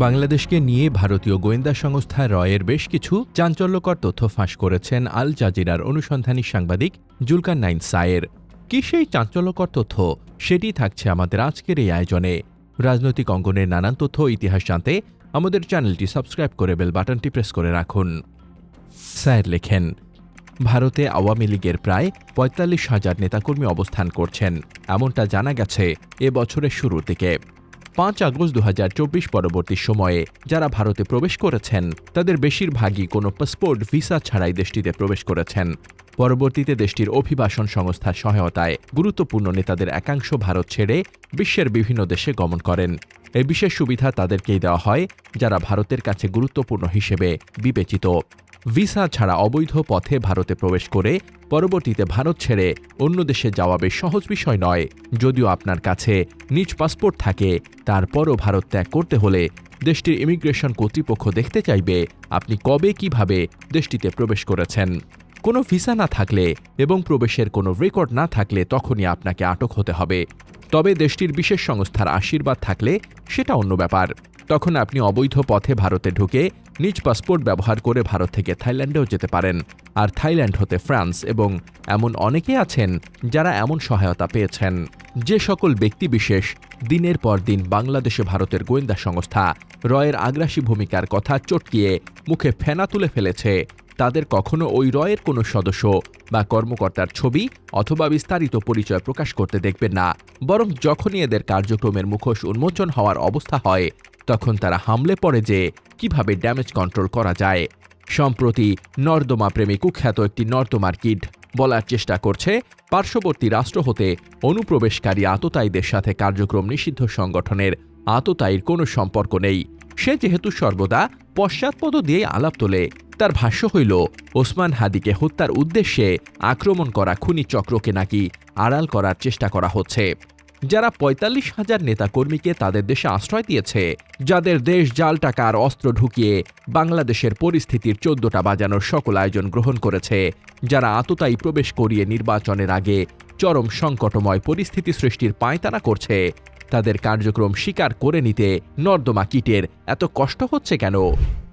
বাংলাদেশকে নিয়ে ভারতীয় গোয়েন্দা সংস্থা রয়ের বেশ কিছু চাঞ্চল্যকর তথ্য ফাঁস করেছেন আল জাজিরার অনুসন্ধানী সাংবাদিক জুলকারনাইন সায়ের। কি সেই চাঞ্চল্যকর তথ্য, সেটি থাকছে আমাদের আজকের এই আয়োজনে। রাজনৈতিক অঙ্গনের নানান তথ্য ও ইতিহাস জানতে আমাদের চ্যানেলটি সাবস্ক্রাইব করে বেল বাটনটি প্রেস করে রাখুন। সায়ের লেখেন, ভারতে আওয়ামী লীগের প্রায় ৪৫,০০০ নেতাকর্মী অবস্থান করছেন, এমনটা জানা গেছে এ বছরের শুরুর দিকে। ৫ আগস্ট ২০২৪ পরবর্তী সময়ে যারা ভারতে প্রবেশ করেছেন তাদের বেশিরভাগই কোনো পাসপোর্ট ভিসা ছাড়াই দেশটিতে প্রবেশ করেছেন। পরবর্তীতে দেশটির অভিবাসন সংস্থার সহায়তায় গুরুত্বপূর্ণ নেতাদের একাংশ ভারত ছেড়ে বিশ্বের বিভিন্ন দেশে গমন করেন। এই বিশেষ সুবিধা তাদেরকেই দেওয়া হয় যারা ভারতের কাছে গুরুত্বপূর্ণ হিসেবে বিবেচিত। ভিসা ছাড়া অবৈধ পথে ভারতে প্রবেশ করে পরবর্তীতে ভারত ছেড়ে অন্য দেশে যাওয়া বেশ সহজ বিষয় নয়। যদিও আপনার কাছে নিজ পাসপোর্ট থাকে, তারপরও ভারত ত্যাগ করতে হলে দেশটির ইমিগ্রেশন কর্তৃপক্ষ দেখতে চাইবে আপনি কবে কিভাবে দেশটিতে প্রবেশ করেছেন। কোনো ভিসা না থাকলে এবং প্রবেশের কোনো রেকর্ড না থাকলে তখনই আপনাকে আটক হতে হবে। তবে দেশটির বিশেষ সংস্থার আশীর্বাদ থাকলে সেটা অন্য ব্যাপার। তখন আপনি অবৈধ পথে ভারতে ঢুকে নিজ পাসপোর্ট ব্যবহার করে ভারত থেকে থাইল্যান্ডেও যেতে পারেন। আর থাইল্যান্ড হতে ফ্রান্স, এবং এমন অনেকে আছেন যারা এমন সহায়তা পেয়েছেন। যে সকল ব্যক্তিবিশেষ দিনের পর দিন বাংলাদেশে ভারতের গোয়েন্দা সংস্থা রয়ের আগ্রাসী ভূমিকার কথা চটকিয়ে মুখে ফেনা তুলে ফেলেছে, তাদের কখনো ওই রয়ের কোনো সদস্য বা কর্মকর্তার ছবি অথবা বিস্তারিত পরিচয় প্রকাশ করতে দেখবেন না। বরং যখনই এদের কার্যক্রমের মুখোশ উন্মোচন হওয়ার অবস্থা হয়, তখন তারা হামলে পড়ে যে কিভাবে ড্যামেজ কন্ট্রোল করা যায়। সম্প্রতি নর্দমা প্রেমী কুখ্যাত একটি নর্দমার কিড বলার চেষ্টা করছে পার্শ্ববর্তী রাষ্ট্র হতে অনুপ্রবেশকারী আততায়ীদের সাথে কার্যক্রম নিষিদ্ধ সংগঠনের আততায়ীর কোনো সম্পর্ক নেই। সে যেহেতু সর্বদা পশ্চাৎপদ দিয়ে আলাপ তোলে, তার ভাষ্য হইল ওসমান হাদিকে হত্যার উদ্দেশ্যে আক্রমণ করা খুনি চক্রকে নাকি আড়াল করার চেষ্টা করা হচ্ছে। যারা ৪৫,০০০ নেতাকর্মীকে তাদের দেশে আশ্রয় দিয়েছে, যাদের দেশ জাল টাকা আর অস্ত্র ঢুকিয়ে বাংলাদেশের পরিস্থিতির ১৪টা বাজানোর সকল আয়োজন গ্রহণ করেছে, যারা আততায়ী প্রবেশ করিয়ে নির্বাচনের আগে চরম সংকটময় পরিস্থিতি সৃষ্টির পায়তারা করছে, তাদের কার্যক্রম স্বীকার করে নিতে নর্দমা কিটের এত কষ্ট হচ্ছে কেন?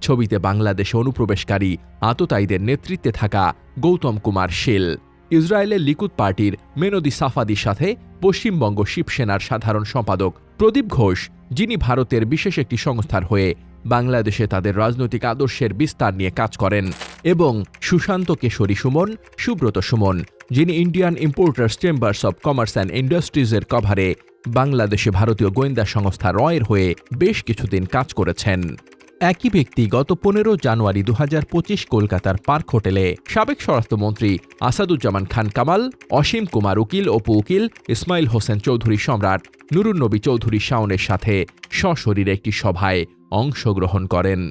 ছবিতে বাংলাদেশে অনুপ্রবেশকারী আততায়ীদের নেতৃত্বে থাকা গৌতম কুমার শীল, ইসরায়েলের লিকুদ পার্টির মেনদি সাফাদির সাথে পশ্চিমবঙ্গ শিবসেনার সাধারণ সম্পাদক প্রদীপ ঘোষ, যিনি ভারতের বিশেষ একটি সংস্থার হয়ে বাংলাদেশে তাদের রাজনৈতিক আদর্শের বিস্তার নিয়ে কাজ করেন, এবং সুশান্ত কেশরী সুমন, সুব্রত সুমন, যিনি Indian importers chambers of commerce and ইন্ডাস্ট্রিজের কভারে বাংলাদেশে ভারতীয় গোয়েন্দা সংস্থা রয়ের হয়ে বেশ কিছুদিন কাজ করেছেন। একই ব্যক্তি গত ১৫ জানুয়ারি ২০২৫ কলকাতার পার্ক হোটেলে সাবেক স্বরাষ্ট্রমন্ত্রী আসাদুজ্জামান খান কামাল, অসীম কুমার উকিল, অপু উকিল, ইসমাইল হোসেন চৌধুরী সম্রাট, নুরুন্নবী চৌধুরী শাওনের সাথে সশরীরে একটি সভায় অংশগ্রহণ করেন।